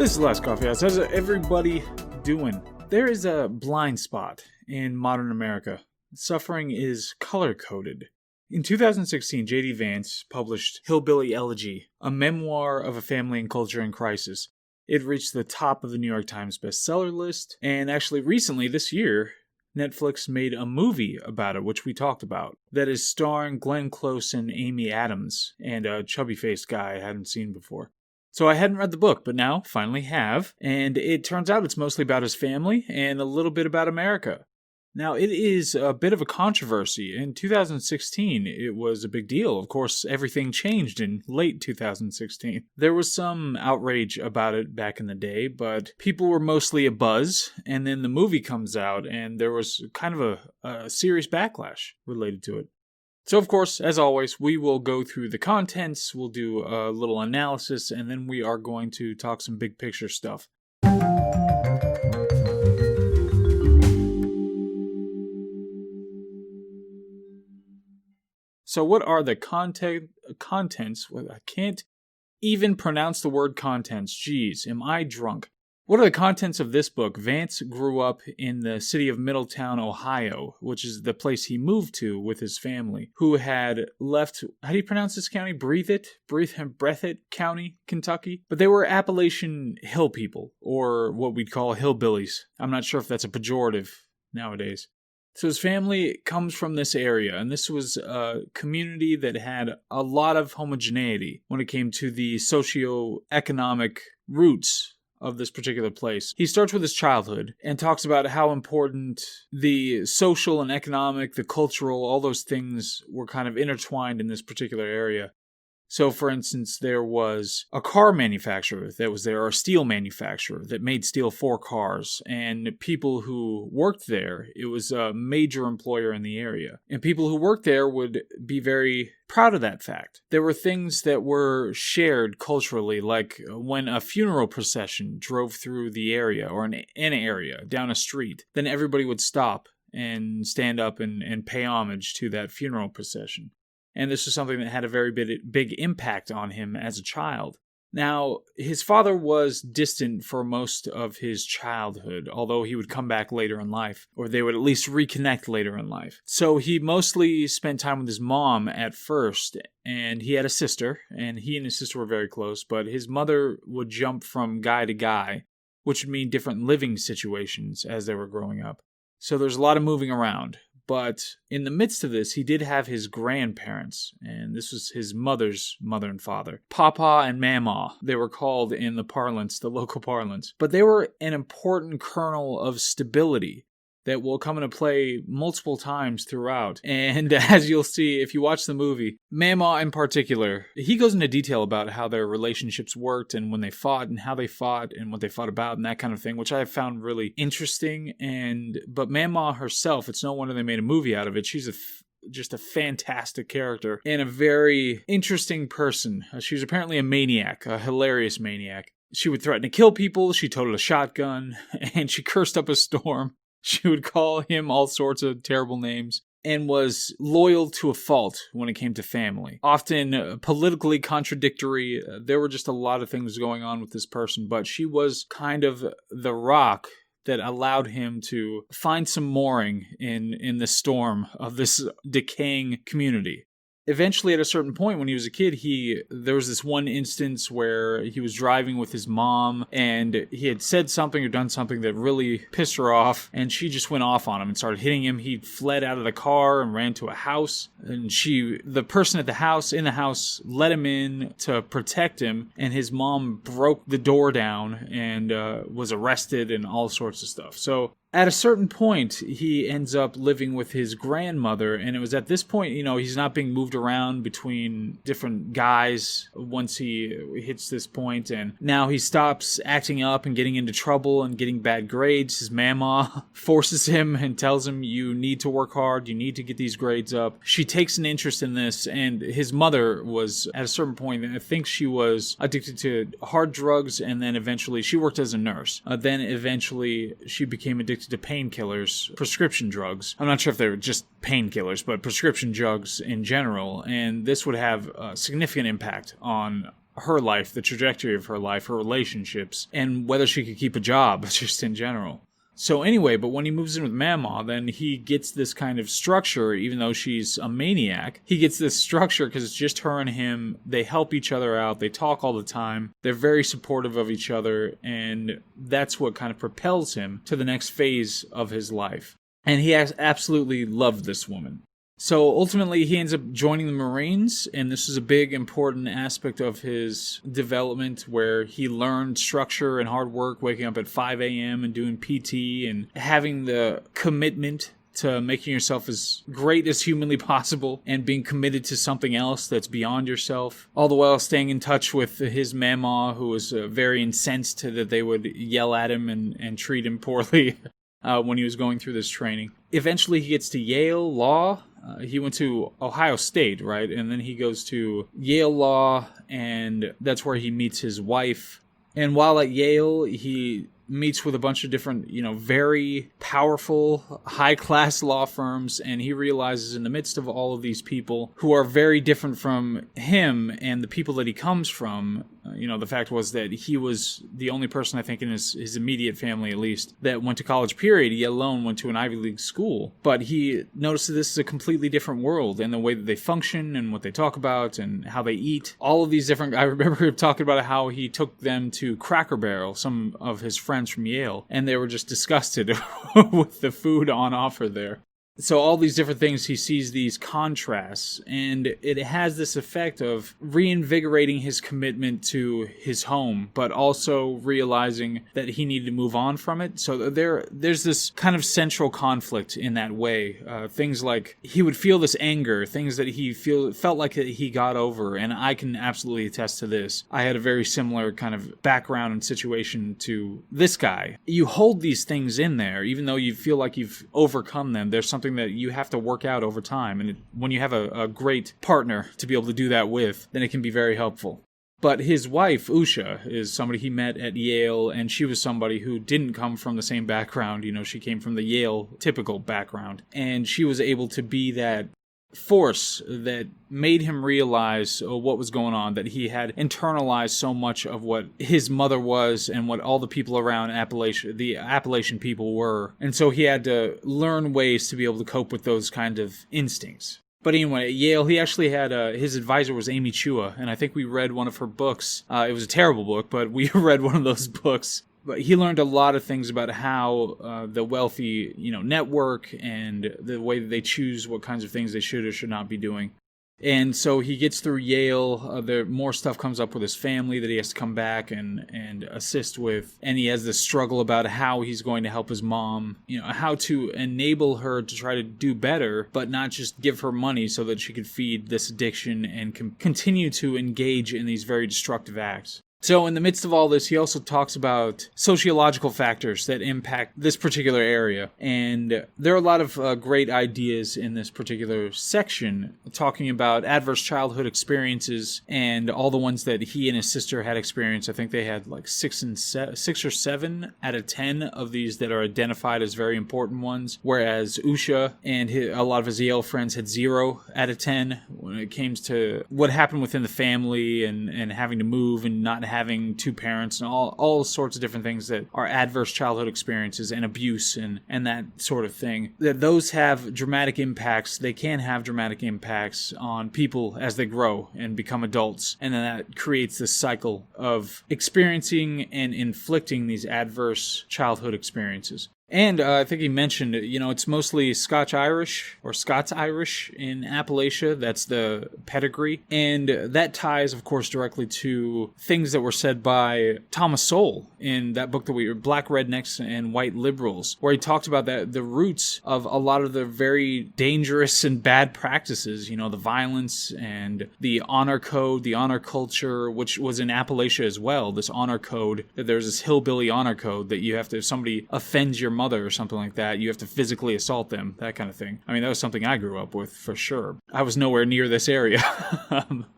This is the Last Coffee House. How's everybody doing? There is a blind spot in modern America. Suffering is color-coded. In 2016, J.D. Vance published Hillbilly Elegy, a memoir of a family and culture in crisis. It reached the top of the New York Times bestseller list, and actually recently, this year, Netflix made a movie about it, which we talked about, that is starring Glenn Close and Amy Adams, and a chubby-faced guy I hadn't seen before. So I hadn't read the book, but now finally have, and it turns out it's mostly about his family and a little bit about America. Now, it is a bit of a controversy. In 2016, it was a big deal. Of course, everything changed in late 2016. There was some outrage about it back in the day, but people were mostly abuzz, and then the movie comes out, and there was kind of a serious backlash related to it. So, of course, as always, we will go through the contents, we'll do a little analysis, and then we are going to talk some big picture stuff. So what are the contents? Well, I can't even pronounce the word contents. Jeez, am I drunk? What are the contents of this book? Vance grew up in the city of Middletown, Ohio, which is the place he moved to with his family, who had left, how do you pronounce this county? Breathitt County, Kentucky. But they were Appalachian hill people, or what we'd call hillbillies. I'm not sure if that's a pejorative nowadays. So his family comes from this area, and this was a community that had a lot of homogeneity when it came to the socioeconomic roots of this particular place. He starts with his childhood and talks about how important the social and economic, the cultural, all those things were kind of intertwined in this particular area. So, for instance, there was a car manufacturer that was there, or a steel manufacturer that made steel for cars, and people who worked there, it was a major employer in the area. And people who worked there would be very proud of that fact. There were things that were shared culturally, like when a funeral procession drove through the area, or an area, down a street, then everybody would stop and stand up and pay homage to that funeral procession. And this was something that had a very big impact on him as a child. Now, his father was distant for most of his childhood, although he would come back later in life, or they would at least reconnect later in life. So he mostly spent time with his mom at first, and he had a sister, and he and his sister were very close, but his mother would jump from guy to guy, which would mean different living situations as they were growing up. So there's a lot of moving around. But in the midst of this, he did have his grandparents, and this was his mother's mother and father. Papa and Mama, they were called in the parlance, the local parlance. But they were an important kernel of stability that will come into play multiple times throughout. And as you'll see, if you watch the movie, Mama in particular, he goes into detail about how their relationships worked and when they fought and how they fought and what they fought about and that kind of thing, which I found really interesting. But Mama herself, it's no wonder they made a movie out of it. She's just a fantastic character and a very interesting person. She was apparently a maniac, a hilarious maniac. She would threaten to kill people, she toted a shotgun, and she cursed up a storm. She would call him all sorts of terrible names and was loyal to a fault when it came to family. Often politically contradictory. There were just a lot of things going on with this person, but she was kind of the rock that allowed him to find some mooring in the storm of this decaying community. Eventually, at a certain point when he was a kid, there was this one instance where he was driving with his mom and he had said something or done something that really pissed her off, and she just went off on him and started hitting him. He fled out of the car and ran to a house, and the person in the house let him in to protect him, and his mom broke the door down and was arrested and all sorts of stuff. So at a certain point, he ends up living with his grandmother, and it was at this point, he's not being moved around between different guys once he hits this point, and now he stops acting up and getting into trouble and getting bad grades. His mama forces him and tells him, you need to work hard, you need to get these grades up. She takes an interest in this, and his mother was, at a certain point, I think she was addicted to hard drugs, and then eventually she worked as a nurse. Then eventually she became addicted to painkillers, prescription drugs. I'm not sure if they were just painkillers, but prescription drugs in general. And this would have a significant impact on her life, the trajectory of her life, her relationships, and whether she could keep a job, just in general. So anyway, but when he moves in with Mama, then he gets this kind of structure, even though she's a maniac. He gets this structure because it's just her and him. They help each other out. They talk all the time. They're very supportive of each other, and that's what kind of propels him to the next phase of his life. And he has absolutely loved this woman. So ultimately, he ends up joining the Marines, and this is a big, important aspect of his development where he learned structure and hard work, waking up at 5 a.m. and doing PT and having the commitment to making yourself as great as humanly possible and being committed to something else that's beyond yourself, all the while staying in touch with his mama, who was very incensed that they would yell at him and treat him poorly when he was going through this training. Eventually, he gets to Yale Law. He went to Ohio State, right? And then he goes to Yale Law, and that's where he meets his wife. And while at Yale, he meets with a bunch of different, very powerful, high-class law firms, and he realizes in the midst of all of these people who are very different from him and the people that he comes from, the fact was that he was the only person, I think, in his immediate family, at least, that went to college, period. He alone went to an Ivy League school. But he noticed that this is a completely different world, and the way that they function and what they talk about and how they eat. All of these different... I remember him talking about how he took them to Cracker Barrel, some of his friends from Yale, and they were just disgusted with the food on offer there. So all these different things, he sees these contrasts, and it has this effect of reinvigorating his commitment to his home, but also realizing that he needed to move on from it. So there's this kind of central conflict in that way. Things like he would feel this anger, things that he felt like he got over, and I can absolutely attest to this. I had a very similar kind of background and situation to this guy. You hold these things in there, even though you feel like you've overcome them. There's something that you have to work out over time. And when you have a great partner to be able to do that with, then it can be very helpful. But his wife, Usha, is somebody he met at Yale, and she was somebody who didn't come from the same background. She came from the Yale typical background. And she was able to be that force that made him realize what was going on, that he had internalized so much of what his mother was and what all the people around the Appalachian people were. And so he had to learn ways to be able to cope with those kind of instincts. But anyway, at Yale, he actually had his advisor was Amy Chua, and I think we read one of her books. It was a terrible book, but we read one of those books. But he learned a lot of things about how the wealthy, network and the way that they choose what kinds of things they should or should not be doing. And so he gets through Yale. More stuff comes up with his family that he has to come back and assist with. And he has this struggle about how he's going to help his mom, how to enable her to try to do better, but not just give her money so that she could feed this addiction and continue to engage in these very destructive acts. So in the midst of all this, he also talks about sociological factors that impact this particular area. And there are a lot of great ideas in this particular section talking about adverse childhood experiences and all the ones that he and his sister had experienced. I think they had like 6 or 7 out of 10 of these that are identified as very important ones, whereas Usha and a lot of his Yale friends had 0 out of 10 when it came to what happened within the family and having to move and not having 2 parents and all sorts of different things that are adverse childhood experiences and abuse and that sort of thing. That those have dramatic impacts. They can have dramatic impacts on people as they grow and become adults. And then that creates this cycle of experiencing and inflicting these adverse childhood experiences. And I think he mentioned, it's mostly Scotch-Irish or Scots-Irish in Appalachia. That's the pedigree. And that ties, of course, directly to things that were said by Thomas Sowell in that book that Black Rednecks and White Liberals, where he talked about the roots of a lot of the very dangerous and bad practices, the violence and the honor code, the honor culture, which was in Appalachia as well, this honor code, that there's this hillbilly honor code that you have to, if somebody offends your mother mother or something like that, you have to physically assault them, that kind of thing. I mean, that was something I grew up with, for sure. I was nowhere near this area.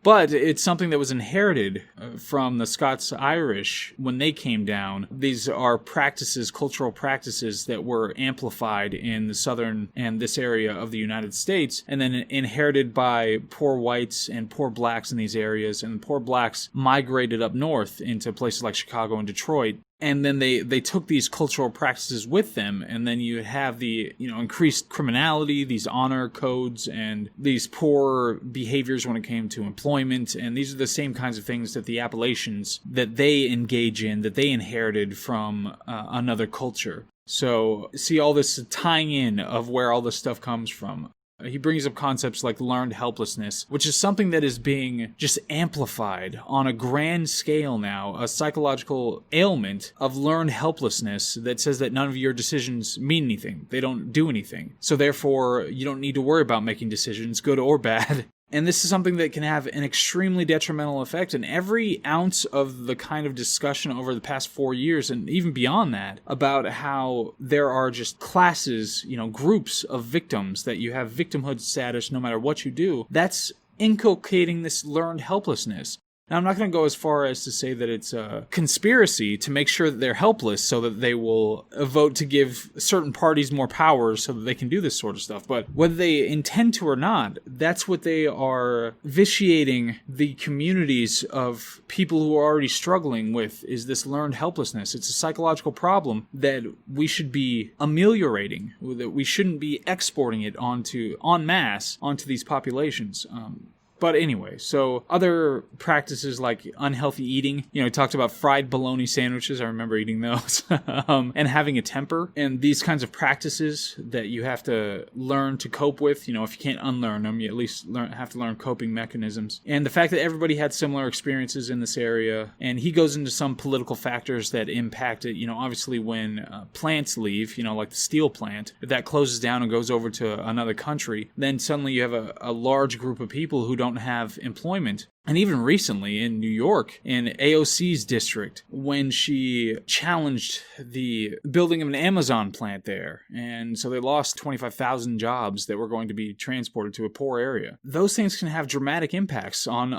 But it's something that was inherited from the Scots-Irish when they came down. These are practices, cultural practices that were amplified in the southern and this area of the United States, and then inherited by poor whites and poor blacks in these areas, and poor blacks migrated up north into places like Chicago and Detroit. And then they took these cultural practices with them, and then you have the, increased criminality, these honor codes, and these poor behaviors when it came to employment, and these are the same kinds of things that the Appalachians, that they engage in, that they inherited from another culture. So, see all this tying in of where all this stuff comes from. He brings up concepts like learned helplessness, which is something that is being just amplified on a grand scale now, a psychological ailment of learned helplessness that says that none of your decisions mean anything. They don't do anything. So therefore, you don't need to worry about making decisions, good or bad. And this is something that can have an extremely detrimental effect. And every ounce of the kind of discussion over the past 4 years, and even beyond that, about how there are just classes, groups of victims, that you have victimhood status no matter what you do, that's inculcating this learned helplessness. Now, I'm not going to go as far as to say that it's a conspiracy to make sure that they're helpless so that they will vote to give certain parties more power so that they can do this sort of stuff. But whether they intend to or not, that's what they are vitiating the communities of people who are already struggling with, is this learned helplessness. It's a psychological problem that we should be ameliorating, that we shouldn't be exporting it en masse onto these populations. But anyway, so other practices like unhealthy eating, he talked about fried bologna sandwiches. I remember eating those. And having a temper, and these kinds of practices that you have to learn to cope with. If you can't unlearn them, you at least have to learn coping mechanisms. And the fact that everybody had similar experiences in this area. And he goes into some political factors that impact it. Obviously when plants leave, like the steel plant, if that closes down and goes over to another country, then suddenly you have a large group of people who don't have employment. And even recently in New York, in AOC's district, when she challenged the building of an Amazon plant there, and so they lost 25,000 jobs that were going to be transported to a poor area. Those things can have dramatic impacts on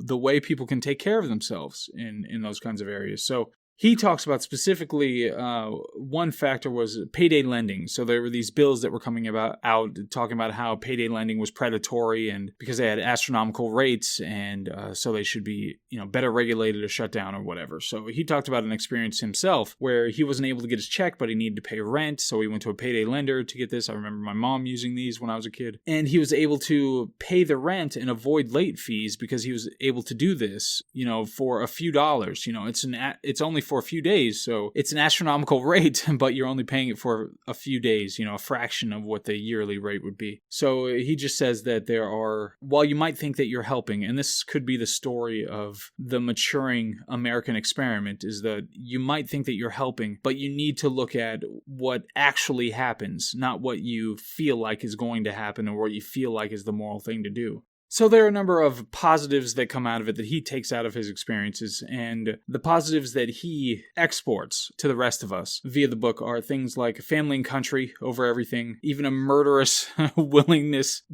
the way people can take care of themselves in those kinds of areas. So he talks about specifically, one factor was payday lending. So there were these bills that were coming out talking about how payday lending was predatory, and because they had astronomical rates, and so they should be, better regulated or shut down or whatever. So he talked about an experience himself where he wasn't able to get his check, but he needed to pay rent. So he went to a payday lender to get this. I remember my mom using these when I was a kid. And he was able to pay the rent and avoid late fees because he was able to do this, for a few dollars. It's only for a few days, so it's an astronomical rate, but you're only paying it for a few days, a fraction of what the yearly rate would be. So he just says that while you might think that you're helping, and this could be the story of the maturing American experiment, is that you might think that you're helping, but you need to look at what actually happens, not what you feel like is going to happen or what you feel like is the moral thing to do. So there are a number of positives that come out of it that he takes out of his experiences, and the positives that he exports to the rest of us via the book are things like family and country over everything, even a murderous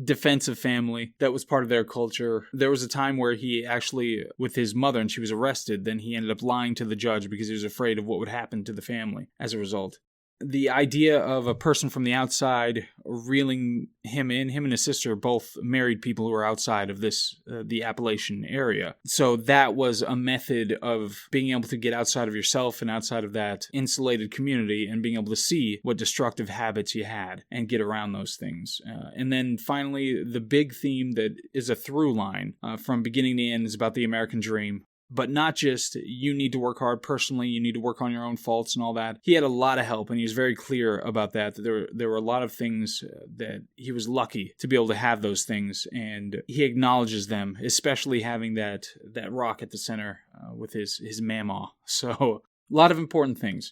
defense of family that was part of their culture. There was a time where he actually, with his mother, and she was arrested, then he ended up lying to the judge because he was afraid of what would happen to the family as a result. The idea of a person from the outside reeling him and his sister, both married people who are outside of the Appalachian area. So that was a method of being able to get outside of yourself and outside of that insulated community and being able to see what destructive habits you had and get around those things. And then finally, the big theme that is a through line from beginning to end is about the American dream. But not just, you need to work hard personally, you need to work on your own faults and all that. He had a lot of help, and he was very clear about that there were a lot of things that he was lucky to be able to have those things, and he acknowledges them, especially having that rock at the center with his mamaw. So, a lot of important things.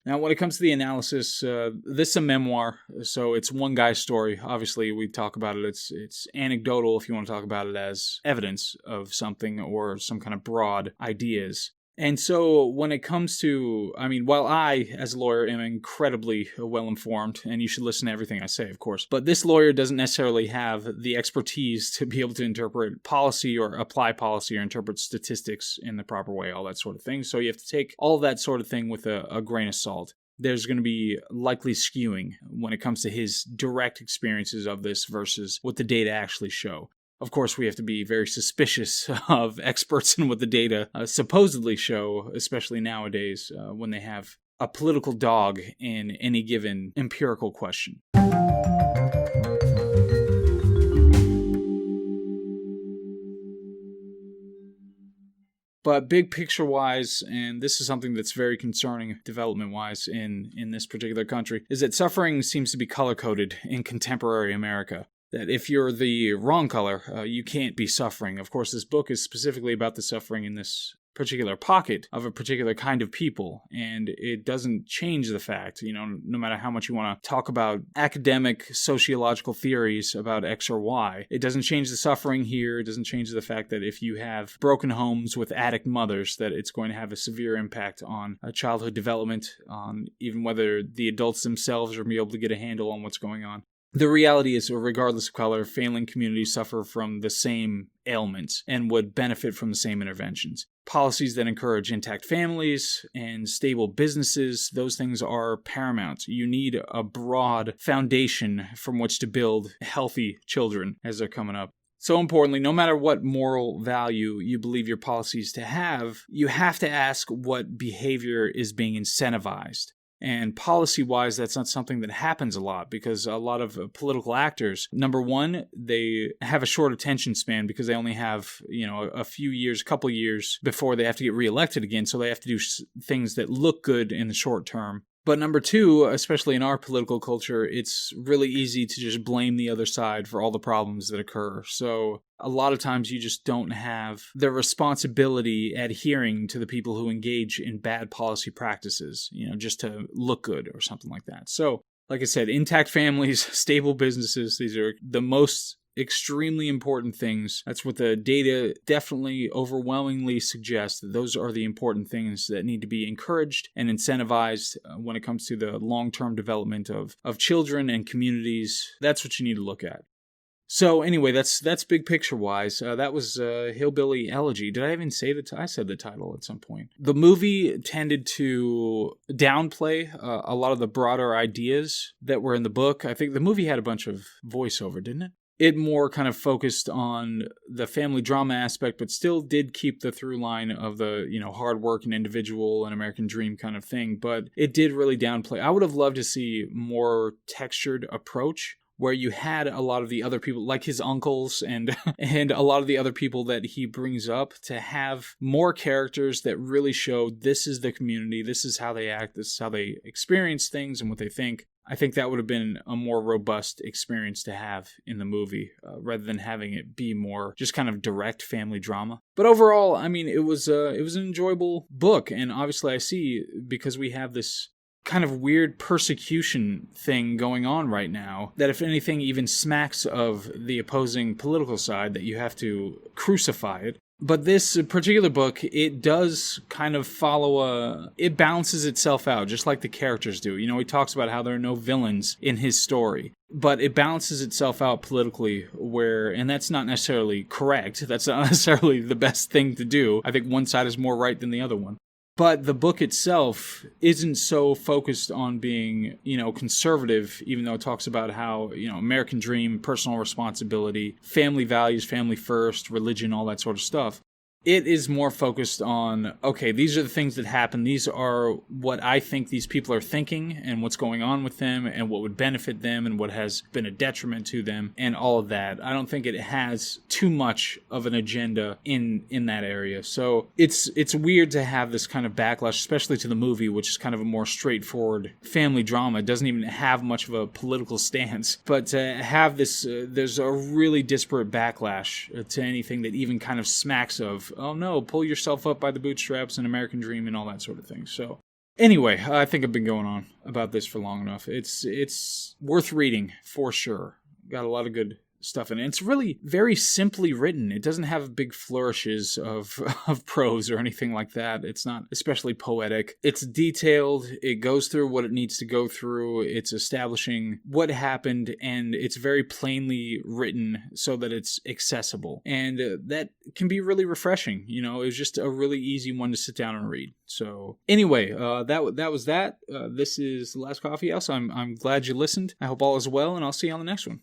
Now, when it comes to the analysis, this is a memoir, so it's one guy's story. Obviously, we talk about it. It's anecdotal if you want to talk about it as evidence of something or some kind of broad ideas. And so when it comes to, while I, as a lawyer, am incredibly well-informed, and you should listen to everything I say, of course, but this lawyer doesn't necessarily have the expertise to be able to interpret policy or apply policy or interpret statistics in the proper way, all that sort of thing. So you have to take all that sort of thing with a grain of salt. There's going to be likely skewing when it comes to his direct experiences of this versus what the data actually show. Of course, we have to be very suspicious of experts in what the data supposedly show, especially nowadays when they have a political dog in any given empirical question. But big picture-wise, and this is something that's very concerning development-wise in this particular country, is that suffering seems to be color-coded in contemporary America. That if you're the wrong color, you can't be suffering. Of course, this book is specifically about the suffering in this particular pocket of a particular kind of people, and it doesn't change the fact, no matter how much you want to talk about academic sociological theories about X or Y, it doesn't change the suffering here. It doesn't change the fact that if you have broken homes with addict mothers, that it's going to have a severe impact on childhood development, on even whether the adults themselves are be able to get a handle on what's going on. The reality is, regardless of color, failing communities suffer from the same ailments and would benefit from the same interventions. Policies that encourage intact families and stable businesses, those things are paramount. You need a broad foundation from which to build healthy children as they're coming up. So importantly, no matter what moral value you believe your policies to have, you have to ask what behavior is being incentivized. And policy-wise, that's not something that happens a lot because a lot of political actors, number one, they have a short attention span because they only have, a couple years before they have to get reelected again. So they have to do things that look good in the short term. But number two, especially in our political culture, it's really easy to just blame the other side for all the problems that occur. So a lot of times you just don't have the responsibility adhering to the people who engage in bad policy practices, just to look good or something like that. So, like I said, intact families, stable businesses, these are the most extremely important things. That's what the data definitely overwhelmingly suggests, that those are the important things that need to be encouraged and incentivized when it comes to the long-term development of children and communities. That's what you need to look at. So anyway, that's big picture-wise. That was Hillbilly Elegy. Did I even say I said the title at some point. The movie tended to downplay a lot of the broader ideas that were in the book. I think the movie had a bunch of voiceover, didn't it? It more kind of focused on the family drama aspect, but still did keep the through line of the, hard work and individual and American dream kind of thing. But it did really downplay. I would have loved to see more textured approach where you had a lot of the other people, like his uncles and a lot of the other people that he brings up, to have more characters that really show this is the community, this is how they act, this is how they experience things and what they think. I think that would have been a more robust experience to have in the movie, rather than having it be more just kind of direct family drama. But overall, it was an enjoyable book, and obviously I see, because we have this kind of weird persecution thing going on right now, that if anything even smacks of the opposing political side, that you have to crucify it. But this particular book, it does kind of it balances itself out, just like the characters do. He talks about how there are no villains in his story, but it balances itself out politically, and that's not necessarily correct. That's not necessarily the best thing to do. I think one side is more right than the other one. But the book itself isn't so focused on being, conservative, even though it talks about how, American dream, personal responsibility, family values, family first, religion, all that sort of stuff. It is more focused on, okay, these are the things that happen. These are what I think these people are thinking and what's going on with them and what would benefit them and what has been a detriment to them and all of that. I don't think it has too much of an agenda in that area. So it's weird to have this kind of backlash, especially to the movie, which is kind of a more straightforward family drama. It doesn't even have much of a political stance. But to have this, there's a really disparate backlash to anything that even kind of smacks of, oh no, pull yourself up by the bootstraps and American dream and all that sort of thing. So Anyway, I think I've been going on about this for long enough. It's worth reading for sure. Got a lot of good stuff in it. It's really very simply written. It doesn't have big flourishes of prose or anything like that. It's not especially poetic. It's detailed. It goes through what it needs to go through. It's establishing what happened, and it's very plainly written so that it's accessible. And that can be really refreshing. You know, it was just a really easy one to sit down and read. So anyway, that was that. This is The Last Coffee House. I'm glad you listened. I hope all is well, and I'll see you on the next one.